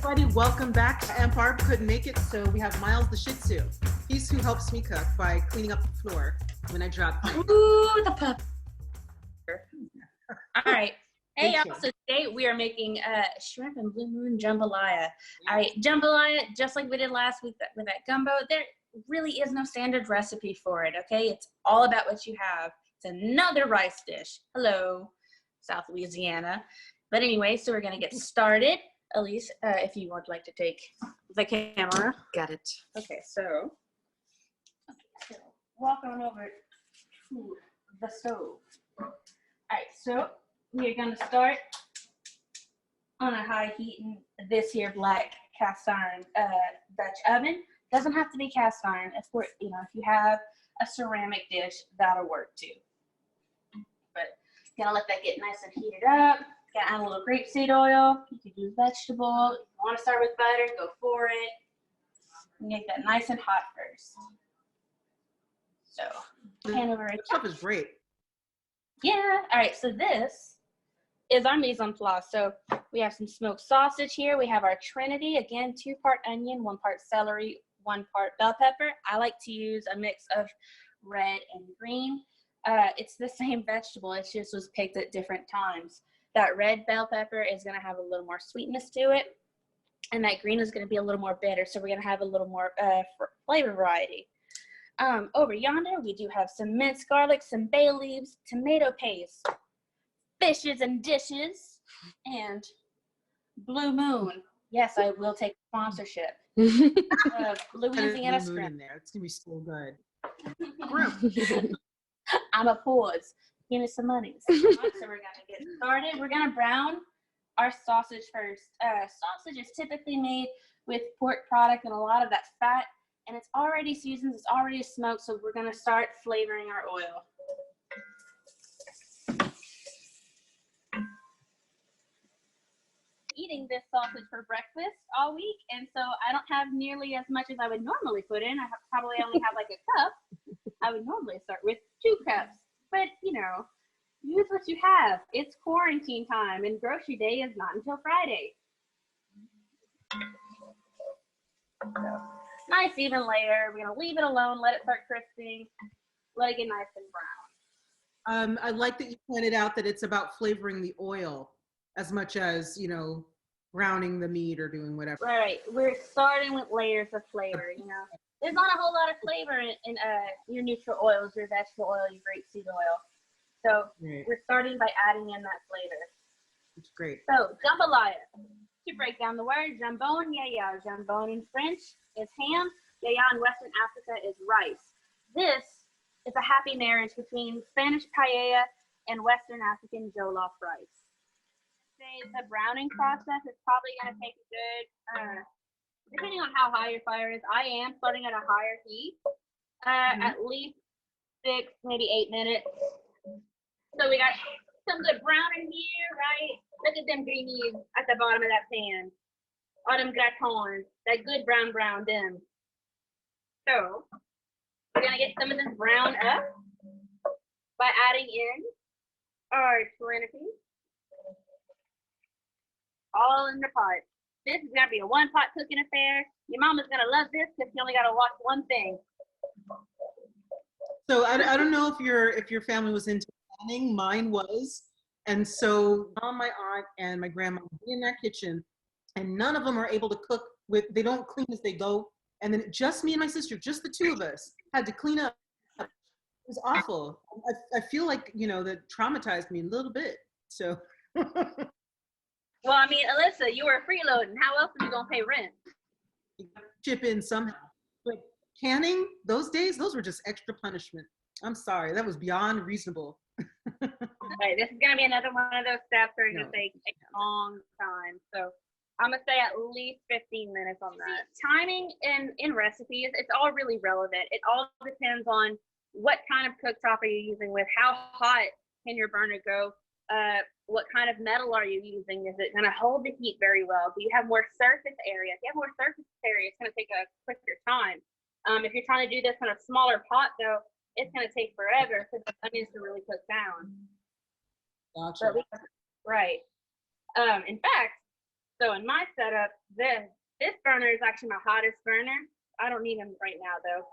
everybody, welcome back. Aunt Barb couldn't make it, so we have Miles the Shih Tzu. He's who helps me cook by cleaning up the floor when I drop things. Ooh, the pup. All right. Hey, y'all. So today we are making shrimp and blue moon jambalaya. All right, jambalaya, just like we did last week with that gumbo, there really is no standard recipe for it, okay? It's all about what you have. It's another rice dish. Hello, South Louisiana. But anyway, so we're going to get started. Elise, if you would like to take the camera. Got it. Okay, so walk on over to the stove. All right, so we're going to start on a high heat in this here black cast iron Dutch oven. Doesn't have to be cast iron. If if you have a ceramic dish, that'll work too. But gonna let that get nice and heated up. Gonna add a little grapeseed oil. You could use vegetable. If you want to start with butter, go for it. Make that nice and hot first. So hand over it. Stuff is great. Yeah. All right. So this is our mise en place. So we have some smoked sausage here. We have our Trinity. Again, 2-part onion, 1 part celery, 1 part bell pepper. I like to use a mix of red and green. It's the same vegetable. It just was picked at different times. That red bell pepper is going to have a little more sweetness to it. And that green is going to be a little more bitter. So we're going to have a little more flavor variety. Over yonder, we do have some minced garlic, some bay leaves, tomato paste, fishes and dishes, and blue moon. Yes, I will take sponsorship. Louisiana shrimp. It's going to be so good. I'm a pause. Give me some money. So we're gonna get started. We're gonna brown our sausage first. Sausage is typically made with pork product and a lot of that fat, and it's already seasoned, it's already smoked, so we're gonna start flavoring our oil. Eating this sausage for breakfast all week, and so I don't have nearly as much as I would normally put in. I probably only have like a cup. I would normally start with 2 cups. But, use what you have. It's quarantine time, and grocery day is not until Friday. So, nice even layer. We're going to leave it alone, let it start crisping, let it get nice and brown. I like that you pointed out that it's about flavoring the oil as much as, browning the meat or doing whatever. Right. We're starting with layers of flavor, There's not a whole lot of flavor in your neutral oils, your vegetable oil, your grapeseed oil. So We're starting by adding in that flavor. It's great. So jambalaya. To break down the word, jambon, yaya. Jambon in French is ham. Yaya in Western Africa is rice. This is a happy marriage between Spanish paella and Western African jollof rice. Say the browning process is probably going to take a good depending on how high your fire is. I am starting at a higher heat, at least 6, maybe 8 minutes. So we got some good browning here, right? Look at them greenies at the bottom of that pan. All them gratons, that good brown them. So we're gonna get some of this brown up by adding in our Trinity, all in the pot. This is gonna be a 1-pot cooking affair. Your mama's gonna love this because she only gotta watch one thing. So I don't know if your family was into canning. Mine was, and so my aunt and my grandma would be in that kitchen, and none of them are able to cook they don't clean as they go, and then just me and my sister, just the 2 of us, had to clean up. It was awful. I feel like that traumatized me a little bit. So. Well, I mean, Alyssa, you were freeloading. How else are you gonna pay rent? Chip in somehow. But canning, those days, those were just extra punishment. I'm sorry, that was beyond reasonable. Right, this is gonna be another one of those steps that are gonna take a long time. So I'm gonna say at least 15 minutes on that. Timing in recipes, it's all really relevant. It all depends on what kind of cooktop are you using with, how hot can your burner go, what kind of metal are you using? Is it going to hold the heat very well? Do you have more surface area? If you have more surface area, it's going to take a quicker time. If you're trying to do this in a smaller pot, though, it's going to take forever for the onions to really cook down. Gotcha. Right. In fact, So in my setup, this burner is actually my hottest burner. I don't need them right now though.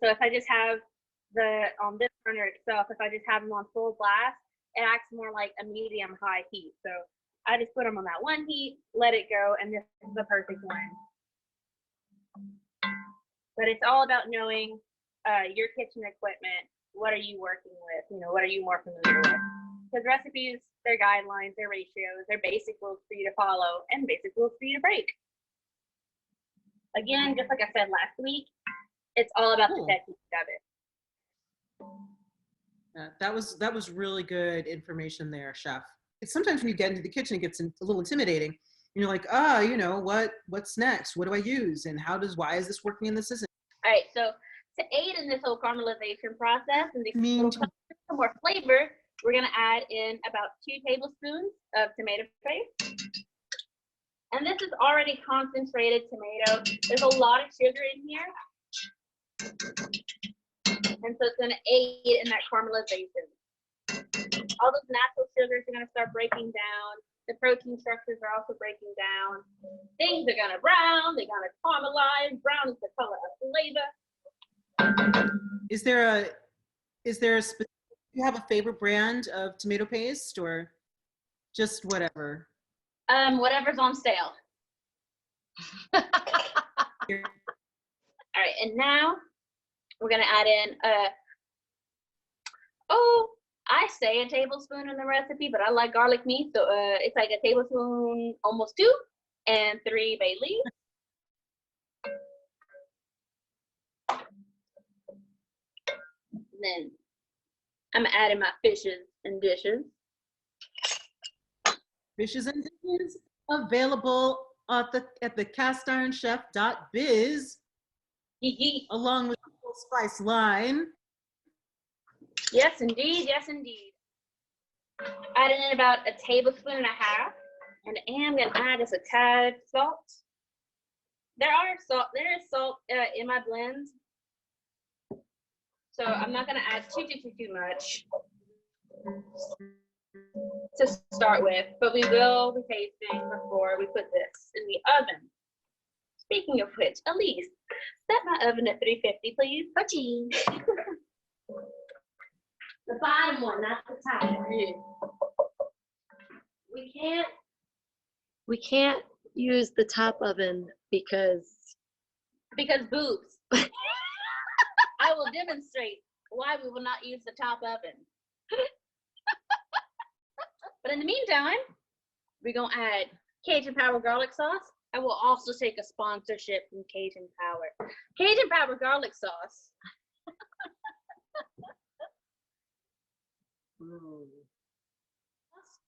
So if I just have on this burner itself, if I just have them on full blast, it acts more like a medium high heat. So I just put them on that one heat, let it go, and this is the perfect one. But it's all about knowing your kitchen equipment. What are you working with? You know, what are you more familiar with? Because recipes, they're guidelines, they're ratios, they're basic rules for you to follow and basic rules for you to break. Again, just like I said last week, it's all about the technique of it. That was really good information there, Chef. It's sometimes when you get into the kitchen, it gets a little intimidating. And you're like, you know, what's next? What do I use? And why is this working and this isn't? All right, so to aid in this whole caramelization process and some more flavor, we're gonna add in about 2 tablespoons of tomato paste. And this is already concentrated tomato. There's a lot of sugar in here. And so it's gonna aid in that caramelization. All those natural sugars are gonna start breaking down. The protein structures are also breaking down. Things are gonna brown, they're gonna caramelize. Brown is the color of flavor. Is there you have a favorite brand of tomato paste or just whatever? Whatever's on sale. All right, and now we're gonna add in I say a tablespoon in the recipe, but I like garlic meat, so it's like a tablespoon, almost 2, and 3 bay leaves. Then I'm adding my fishes and dishes. Fishes and dishes available at the castironschef.biz along with the full spice line. Yes, indeed. Yes, indeed. Adding in about a tablespoon and a half, and I am gonna add just a tad of salt. There is salt in my blends, so I'm not gonna add too much to start with, but we will be tasting before we put this in the oven. Speaking of which, Elise, set my oven at 350, please. Paching. The bottom one, not the top. We can't use the top oven because boobs. I will demonstrate why we will not use the top oven. But in the meantime, we're gonna add Cajun Power garlic sauce. I will also take a sponsorship from Cajun Power. Cajun Power garlic sauce.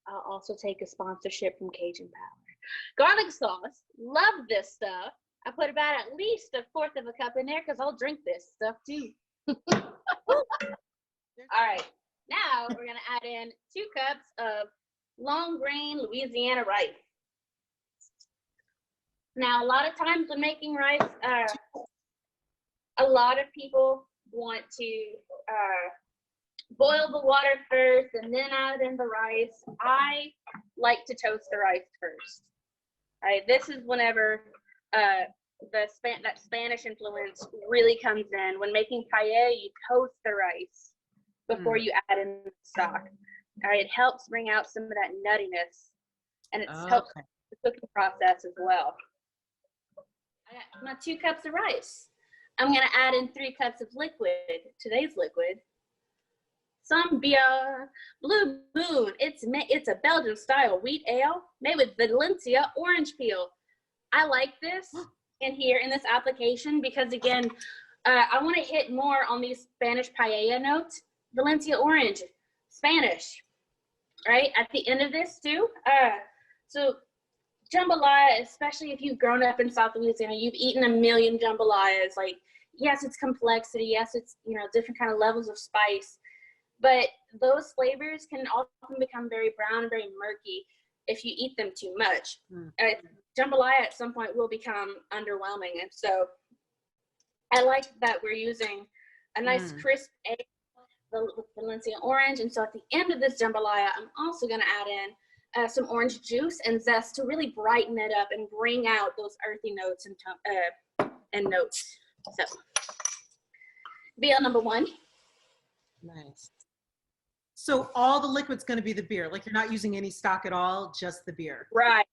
I'll also take a sponsorship from Cajun Power. Garlic sauce. Love this stuff. I put about at least 1/4 of a cup in there because I'll drink this stuff too. All right. Now we're going to add in 2 cups of long grain Louisiana rice. Now, a lot of times when making rice, a lot of people want to boil the water first and then add in the rice. I like to toast the rice first. All right, this is whenever that Spanish influence really comes in. When making paella, you toast the rice before you add in the stock. All right, it helps bring out some of that nuttiness, and it helps the cooking process as well. I got my 2 cups of rice. I'm gonna add in 3 cups of liquid. Today's liquid. Some beer, Blue Moon. It's a Belgian style wheat ale made with Valencia orange peel. I like this in here in this application because again, I want to hit more on these Spanish paella notes. Valencia orange, Spanish, right? At the end of this too. So jambalaya, especially if you've grown up in South Louisiana, you've eaten a million jambalayas. Like, yes, it's complexity. Yes, it's, you know, different kind of levels of spice. But those flavors can often become very brown and very murky if you eat them too much. Jambalaya at some point will become underwhelming. And so I like that we're using a nice crisp egg with Valencia orange. And so at the end of this jambalaya, I'm also going to add in some orange juice and zest to really brighten it up and bring out those earthy notes and notes. So, BL number 1. Nice. So all the liquid's going to be the beer. Like you're not using any stock at all, just the beer. Right.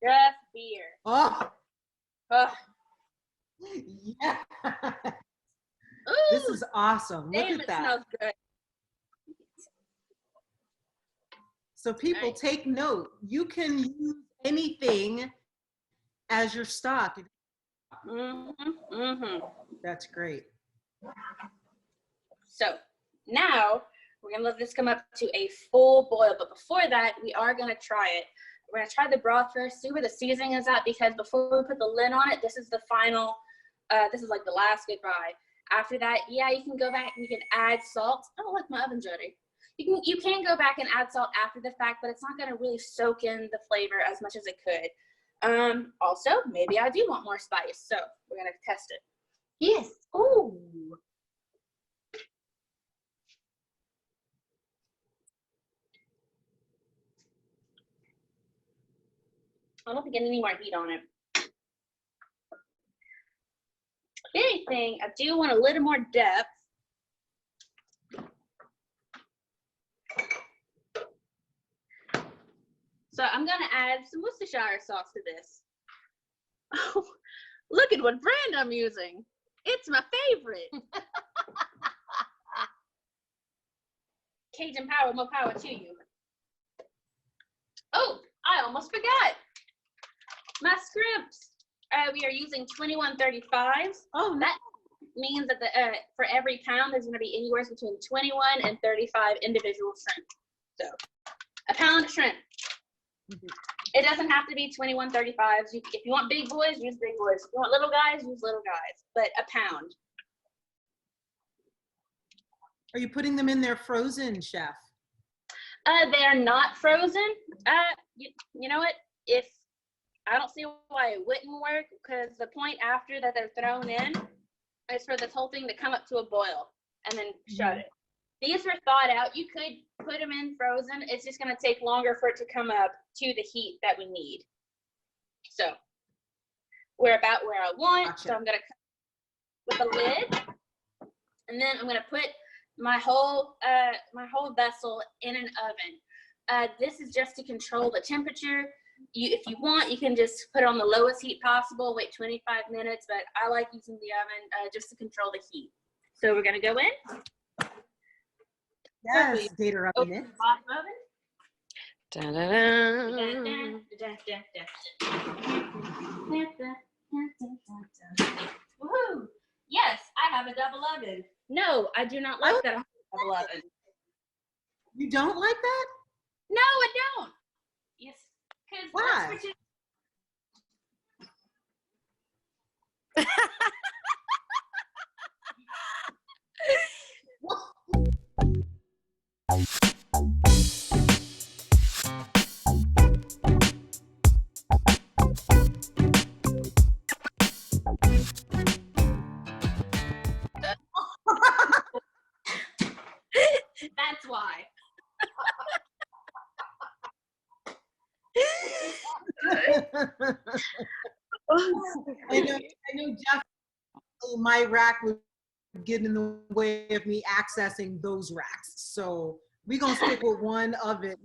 Just beer. Oh, Oh. yeah. Ooh, This is awesome. Look damn, at it that. smells good. So people Nice. take note. You can use anything as your stock. That's great. So now we're gonna let this come up to a full boil, but before that, we are gonna try it. We're gonna try the broth first, see where the seasoning is at, because before we put the lid on it, this is the final, this is like the last goodbye. After that, yeah, you can go back and you can add salt. Oh, look, my oven's ready. You can go back and add salt after the fact, but it's not gonna really soak in the flavor as much as it could. Also, maybe I do want more spice, so we're gonna test it. Yes. Ooh. I don't think any more heat on it. If anything, I do want a little more depth. So I'm gonna add some Worcestershire sauce to this. Oh, look at what brand I'm using. It's my favorite. Cajun power, more power to you. Oh, I almost forgot. My scrimps. We are using 2135s. Oh, That means that for every pound, there's going to be anywhere between 21 and 35 individual shrimp. So, a pound of shrimp. It doesn't have to be 2135s. If you want big boys, use big boys. If you want little guys, use little guys. But a pound. are you putting them in there frozen, chef? They are not frozen. You know what? If I don't see why it wouldn't work, because the point after that they're thrown in is for this whole thing to come up to a boil and then shut it. These were thawed out. You could put them in frozen. It's just going to take longer for it to come up to the heat that we need. So we're about where I want. Gotcha. So I'm going to with the lid, and then I'm going to put my whole vessel in an oven. This is just to control the temperature. If you want, you can just put it on the lowest heat possible, wait 25 minutes, but I like using the oven just to control the heat. So we're going to go in. Yes, Data up in it. Bottom oven. Woohoo! Yes, I have a double oven. No, I do not like that I have a double oven. You don't like that? No, I don't. Yes, because Why? That's why. I know definitely my rack would get in the way of me accessing those racks. So we're going to stick with one oven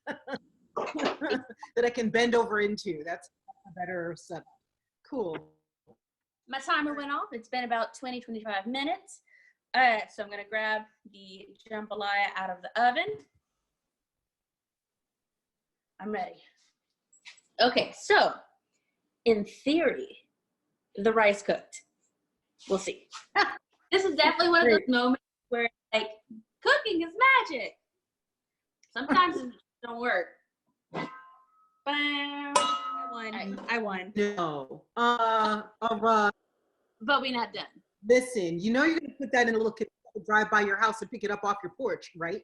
that I can bend over into. That's a better setup. Cool. My timer went off. It's been about 20-25 minutes. So I'm going to grab the jambalaya out of the oven. I'm ready. Okay, so in theory, the rice cooked. We'll see. This is definitely one of those moments where like cooking is magic. Sometimes it don't work. I won. No. But we're not done. Listen, you know you're going to put that in a little kit to drive by your house and pick it up off your porch, right?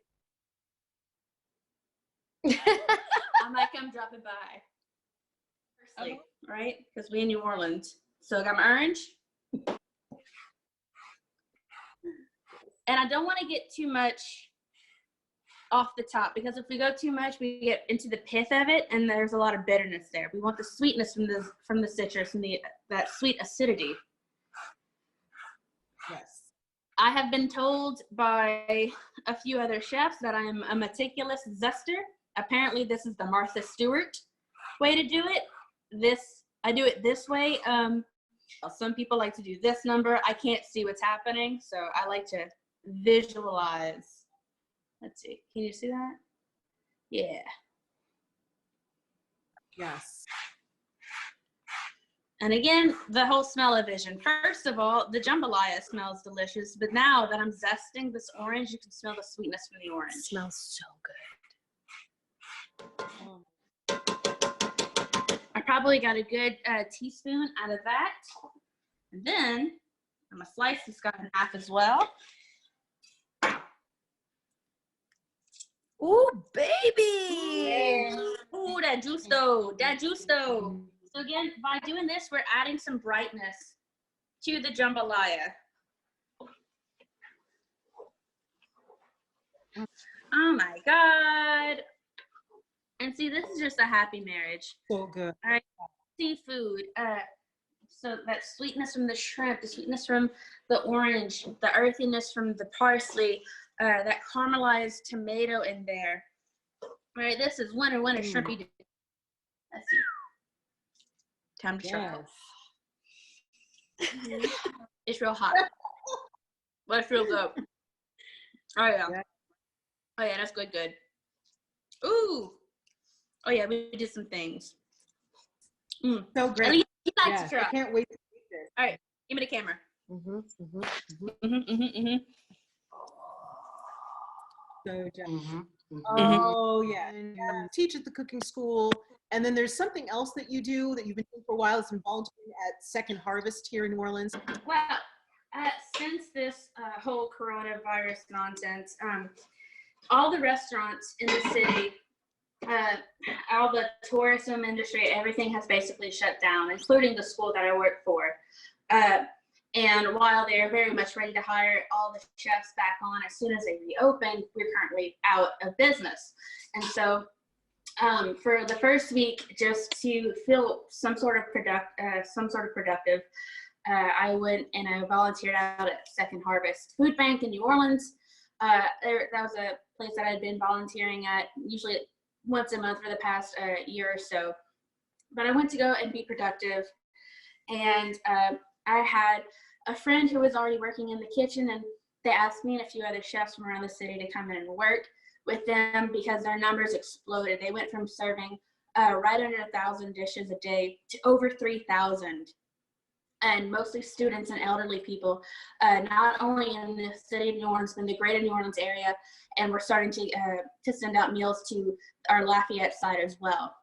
I might come drop it by. Firstly, right? Because we in New Orleans. So I got my orange. And I don't want to get too much off the top, because if we go too much, we get into the pith of it, and there's a lot of bitterness there. We want the sweetness from the citrus and that sweet acidity. Yes. I have been told by a few other chefs that I'm a meticulous zester. Apparently, this is the Martha Stewart way to do it. I do it this way. Some people like to do this number. I can't see what's happening, so I like to visualize. Let's see. Can you see that? Yeah. Yes. And again, the whole smell-o-vision. First of all, the jambalaya smells delicious, but now that I'm zesting this orange, you can smell the sweetness from the orange. It smells so good. I probably got a good teaspoon out of that. And then I'm gonna slice this guy in half as well. Ooh, baby! Ooh, that justo, that justo. So again, by doing this, we're adding some brightness to the jambalaya. Oh my God. And see, this is just a happy marriage. So good. All right, seafood. So that sweetness from the shrimp, the sweetness from the orange, the earthiness from the parsley, that caramelized tomato in there. All right, this is winter shrimpy. Let's see. Time to try. Yes. It's real hot. But it's real good. Oh yeah. Oh yeah, that's good. Ooh. Oh yeah, we did some things. So great. You like to try. I can't wait to eat this. All right, give me the camera. So oh yeah. And teach at the cooking school. And then there's something else that you do that you've been doing for a while. It's been volunteering at Second Harvest here in New Orleans. Well, since this whole coronavirus nonsense, all the restaurants in the city, all the tourism industry, everything has basically shut down, including the school that I work for. And while they're very much ready to hire all the chefs back on as soon as they reopen, we're currently out of business. And so for the first week, just to feel some sort of productive, I went and I volunteered out at Second Harvest Food Bank in New Orleans. That was a place that I'd been volunteering at usually once a month for the past year or so. But I went to go and be productive, and I had a friend who was already working in the kitchen, and they asked me and a few other chefs from around the city to come in and work with them because their numbers exploded. They went from serving right under 1,000 dishes a day to over 3,000. And mostly students and elderly people, not only in the city of New Orleans, but in the greater New Orleans area. And we're starting to send out meals to our Lafayette side as well.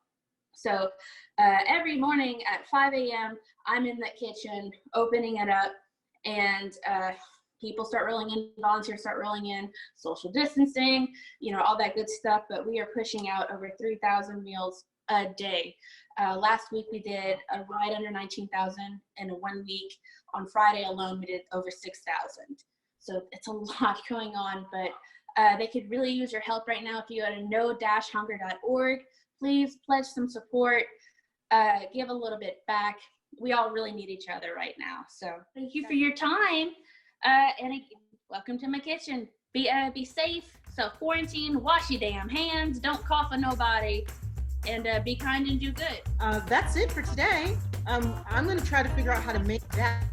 So every morning at 5 a.m., I'm in that kitchen opening it up, and people start rolling in, volunteers start rolling in, social distancing, all that good stuff. But we are pushing out over 3,000 meals a day. Last week we did right under 19,000, and in 1 week on Friday alone we did over 6,000. So it's a lot going on, but they could really use your help right now. If you go to no-hunger.org, please pledge some support, give a little bit back. We all really need each other right now. So thank you for your time, and welcome to my kitchen. Be safe, self-quarantine, wash your damn hands, don't cough on nobody, and be kind and do good. That's it for today. I'm going to try to figure out how to make that.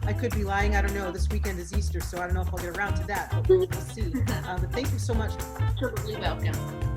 I could be lying. I don't know. This weekend is Easter, so I don't know if I'll get around to that, but we'll see. But thank you so much. Totally welcome.